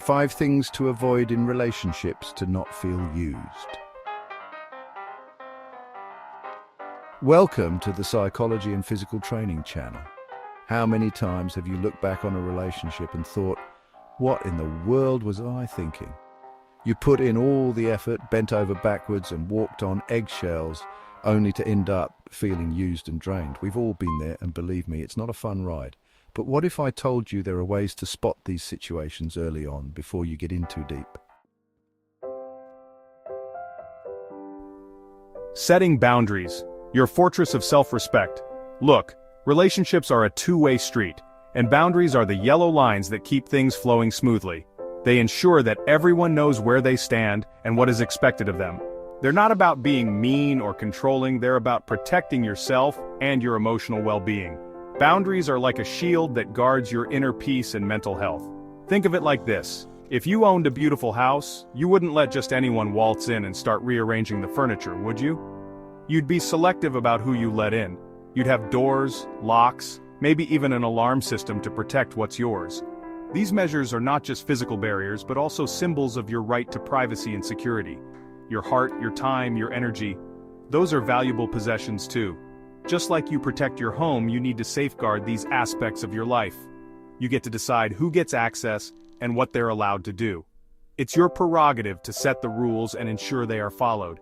5 things to avoid in relationships to not feel used. Welcome to the Psychology and Physical Training channel. How many times have you looked back on a relationship and thought, what in the world was I thinking? You put in all the effort, bent over backwards and walked on eggshells, only to end up feeling used and drained. We've all been there, and believe me, it's not a fun ride. But what if I told you there are ways to spot these situations early on before you get in too deep? Setting boundaries, your fortress of self-respect. Look, relationships are a two-way street, and boundaries are the yellow lines that keep things flowing smoothly. They ensure that everyone knows where they stand and what is expected of them. They're not about being mean or controlling, they're about protecting yourself and your emotional well-being. Boundaries are like a shield that guards your inner peace and mental health. Think of it like this. If you owned a beautiful house, you wouldn't let just anyone waltz in and start rearranging the furniture, would you? You'd be selective about who you let in. You'd have doors, locks, maybe even an alarm system to protect what's yours. These measures are not just physical barriers, but also symbols of your right to privacy and security. Your heart, your time, your energy. Those are valuable possessions too. Just like you protect your home, you need to safeguard these aspects of your life. You get to decide who gets access and what they're allowed to do. It's your prerogative to set the rules and ensure they are followed.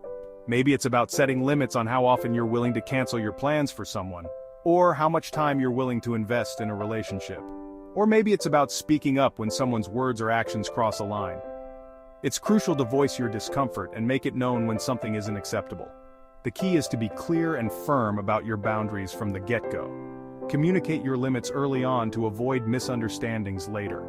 Maybe it's about setting limits on how often you're willing to cancel your plans for someone, or how much time you're willing to invest in a relationship. Or maybe it's about speaking up when someone's words or actions cross a line. It's crucial to voice your discomfort and make it known when something isn't acceptable. The key is to be clear and firm about your boundaries from the get-go. Communicate your limits early on to avoid misunderstandings later.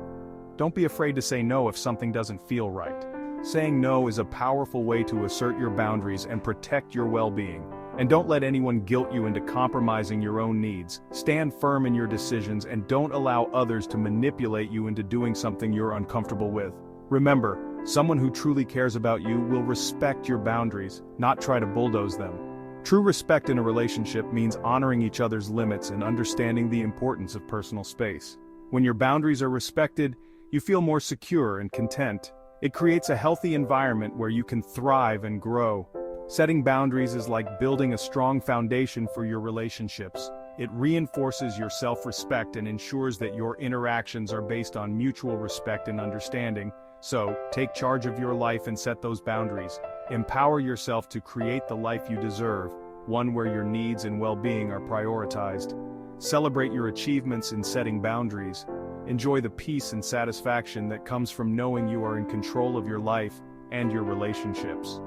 Don't be afraid to say no if something doesn't feel right. Saying no is a powerful way to assert your boundaries and protect your well-being. And don't let anyone guilt you into compromising your own needs. Stand firm in your decisions and don't allow others to manipulate you into doing something you're uncomfortable with. Remember, someone who truly cares about you will respect your boundaries, not try to bulldoze them. True respect in a relationship means honoring each other's limits and understanding the importance of personal space. When your boundaries are respected, you feel more secure and content. It creates a healthy environment where you can thrive and grow. Setting boundaries is like building a strong foundation for your relationships. It reinforces your self-respect and ensures that your interactions are based on mutual respect and understanding. So, take charge of your life and set those boundaries. Empower yourself to create the life you deserve, one where your needs and well-being are prioritized. Celebrate your achievements in setting boundaries. Enjoy the peace and satisfaction that comes from knowing you are in control of your life and your relationships.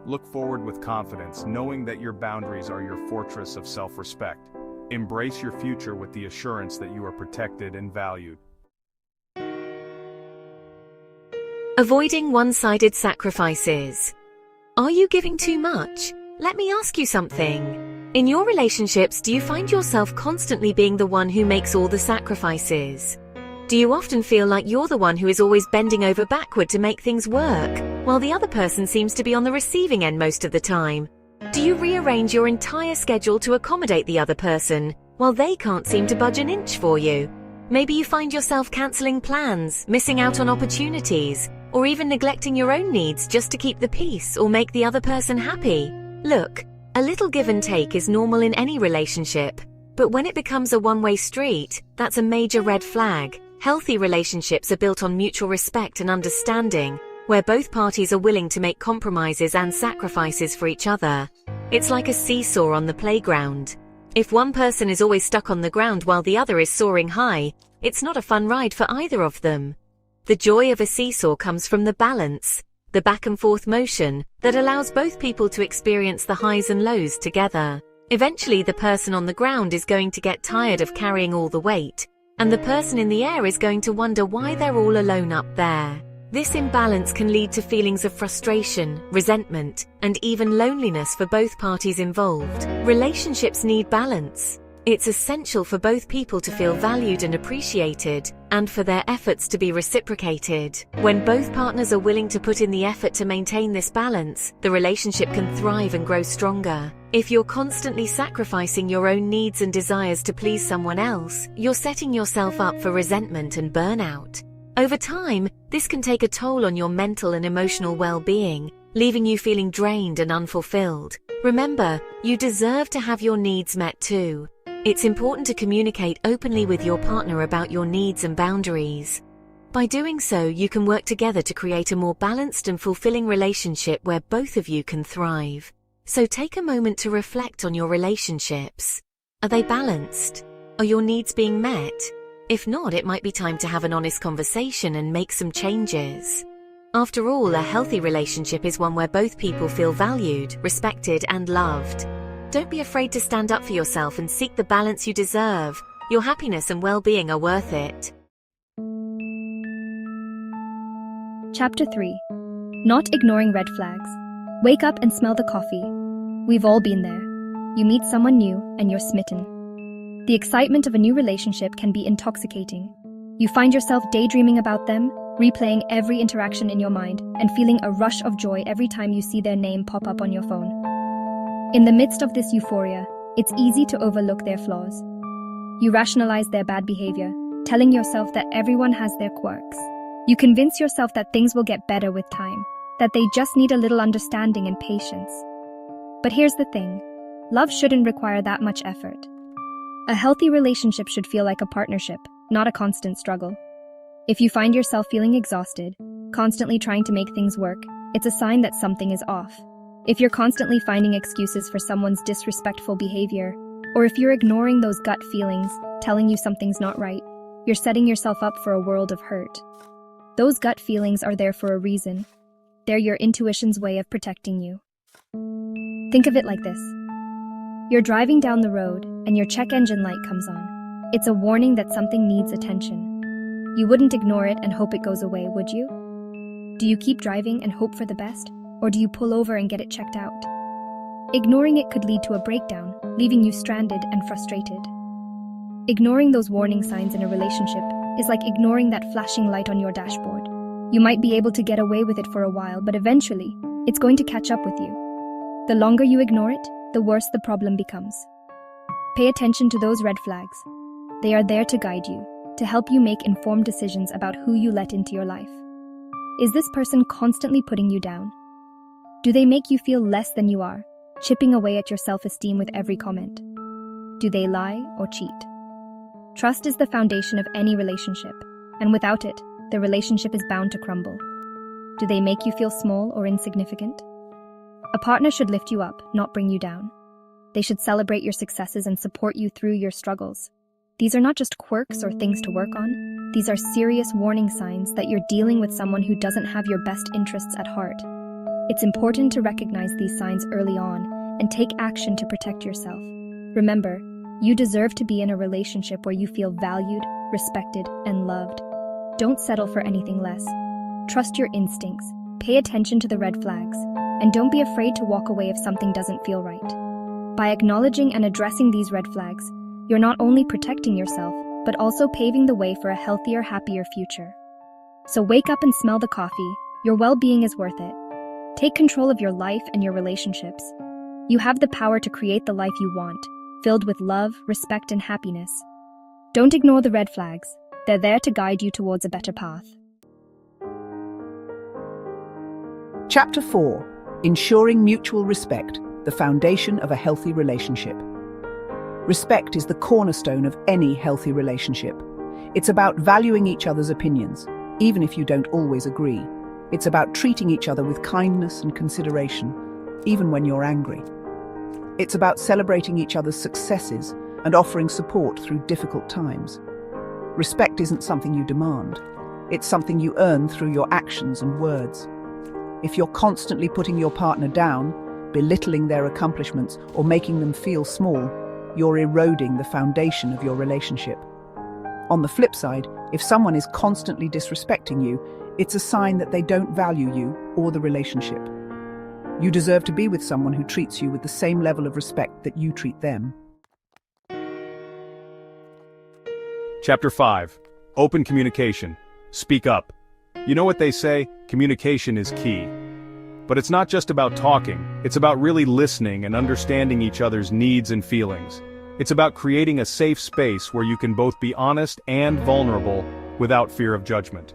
Look forward with confidence, knowing that your boundaries are your fortress of self-respect. Embrace your future with the assurance that you are protected and valued. Avoiding one-sided sacrifices. Are you giving too much? Let me ask you something. In your relationships, do you find yourself constantly being the one who makes all the sacrifices? Do you often feel like you're the one who is always bending over backward to make things work, while the other person seems to be on the receiving end most of the time? Do you rearrange your entire schedule to accommodate the other person, while they can't seem to budge an inch for you? Maybe you find yourself cancelling plans, missing out on opportunities, or even neglecting your own needs just to keep the peace or make the other person happy. Look, a little give and take is normal in any relationship, but when it becomes a one-way street, that's a major red flag. Healthy relationships are built on mutual respect and understanding, where both parties are willing to make compromises and sacrifices for each other. It's like a seesaw on the playground. If one person is always stuck on the ground while the other is soaring high, it's not a fun ride for either of them. The joy of a seesaw comes from the balance, the back and forth motion, that allows both people to experience the highs and lows together. Eventually, the person on the ground is going to get tired of carrying all the weight, and the person in the air is going to wonder why they're all alone up there. This imbalance can lead to feelings of frustration, resentment, and even loneliness for both parties involved. Relationships need balance. It's essential for both people to feel valued and appreciated, and for their efforts to be reciprocated. When both partners are willing to put in the effort to maintain this balance, the relationship can thrive and grow stronger. If you're constantly sacrificing your own needs and desires to please someone else, you're setting yourself up for resentment and burnout. Over time, this can take a toll on your mental and emotional well-being, leaving you feeling drained and unfulfilled. Remember, you deserve to have your needs met too. It's important to communicate openly with your partner about your needs and boundaries. By doing so, you can work together to create a more balanced and fulfilling relationship where both of you can thrive. So take a moment to reflect on your relationships. Are they balanced? Are your needs being met? If not, it might be time to have an honest conversation and make some changes. After all, a healthy relationship is one where both people feel valued, respected, and loved. Don't be afraid to stand up for yourself and seek the balance you deserve. Your happiness and well-being are worth it. Chapter 3. Not ignoring red flags. Wake up and smell the coffee. We've all been there. You meet someone new and you're smitten. The excitement of a new relationship can be intoxicating. You find yourself daydreaming about them, replaying every interaction in your mind, and feeling a rush of joy every time you see their name pop up on your phone. In the midst of this euphoria, it's easy to overlook their flaws. You rationalize their bad behavior, telling yourself that everyone has their quirks. You convince yourself that things will get better with time, that they just need a little understanding and patience. But here's the thing. Love shouldn't require that much effort. A healthy relationship should feel like a partnership, not a constant struggle. If you find yourself feeling exhausted, constantly trying to make things work, it's a sign that something is off. If you're constantly finding excuses for someone's disrespectful behavior, or if you're ignoring those gut feelings, telling you something's not right, you're setting yourself up for a world of hurt. Those gut feelings are there for a reason. They're your intuition's way of protecting you. Think of it like this. You're driving down the road, and your check engine light comes on. It's a warning that something needs attention. You wouldn't ignore it and hope it goes away, would you? Do you keep driving and hope for the best, or do you pull over and get it checked out? Ignoring it could lead to a breakdown, leaving you stranded and frustrated. Ignoring those warning signs in a relationship is like ignoring that flashing light on your dashboard. You might be able to get away with it for a while, but eventually, it's going to catch up with you. The longer you ignore it, the worse the problem becomes. Pay attention to those red flags. They are there to guide you, to help you make informed decisions about who you let into your life. Is this person constantly putting you down? Do they make you feel less than you are, chipping away at your self-esteem with every comment? Do they lie or cheat? Trust is the foundation of any relationship, and without it, the relationship is bound to crumble. Do they make you feel small or insignificant? A partner should lift you up, not bring you down. They should celebrate your successes and support you through your struggles. These are not just quirks or things to work on. These are serious warning signs that you're dealing with someone who doesn't have your best interests at heart. It's important to recognize these signs early on and take action to protect yourself. Remember, you deserve to be in a relationship where you feel valued, respected, and loved. Don't settle for anything less. Trust your instincts, pay attention to the red flags, and don't be afraid to walk away if something doesn't feel right. By acknowledging and addressing these red flags, you're not only protecting yourself, but also paving the way for a healthier, happier future. So wake up and smell the coffee. Your well-being is worth it. Take control of your life and your relationships. You have the power to create the life you want, filled with love, respect, and happiness. Don't ignore the red flags. They're there to guide you towards a better path. Chapter 4. Ensuring mutual respect, the foundation of a healthy relationship. Respect is the cornerstone of any healthy relationship. It's about valuing each other's opinions, even if you don't always agree. It's about treating each other with kindness and consideration, even when you're angry. It's about celebrating each other's successes and offering support through difficult times. Respect isn't something you demand. It's something you earn through your actions and words. If you're constantly putting your partner down, belittling their accomplishments, or making them feel small, you're eroding the foundation of your relationship. On the flip side, if someone is constantly disrespecting you, it's a sign that they don't value you or the relationship. You deserve to be with someone who treats you with the same level of respect that you treat them. Chapter 5. Open communication. Speak up. You know what they say, communication is key. But it's not just about talking, it's about really listening and understanding each other's needs and feelings. It's about creating a safe space where you can both be honest and vulnerable without fear of judgment.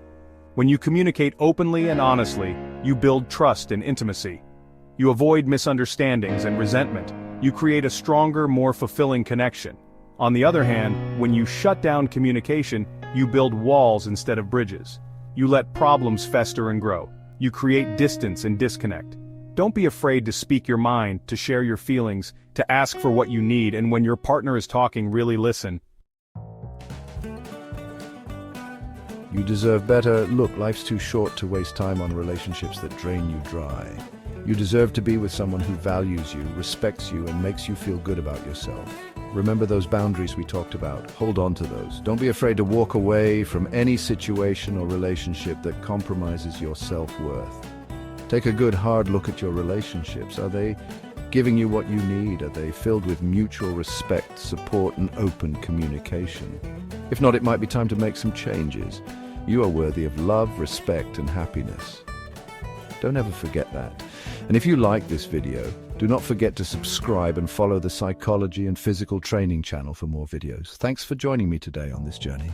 When you communicate openly and honestly, you build trust and intimacy. You avoid misunderstandings and resentment. You create a stronger, more fulfilling connection. On the other hand, when you shut down communication, you build walls instead of bridges. You let problems fester and grow. You create distance and disconnect. Don't be afraid to speak your mind, to share your feelings, to ask for what you need, and when your partner is talking, really listen. You deserve better. Look, life's too short to waste time on relationships that drain you dry. You deserve to be with someone who values you, respects you, and makes you feel good about yourself. Remember those boundaries we talked about. Hold on to those. Don't be afraid to walk away from any situation or relationship that compromises your self-worth. Take a good hard look at your relationships. Are they giving you what you need? Are they filled with mutual respect, support, and open communication? If not, it might be time to make some changes. You are worthy of love, respect, and happiness. Don't ever forget that. And if you like this video, do not forget to subscribe and follow the Psychology and Physical Training channel for more videos. Thanks for joining me today on this journey.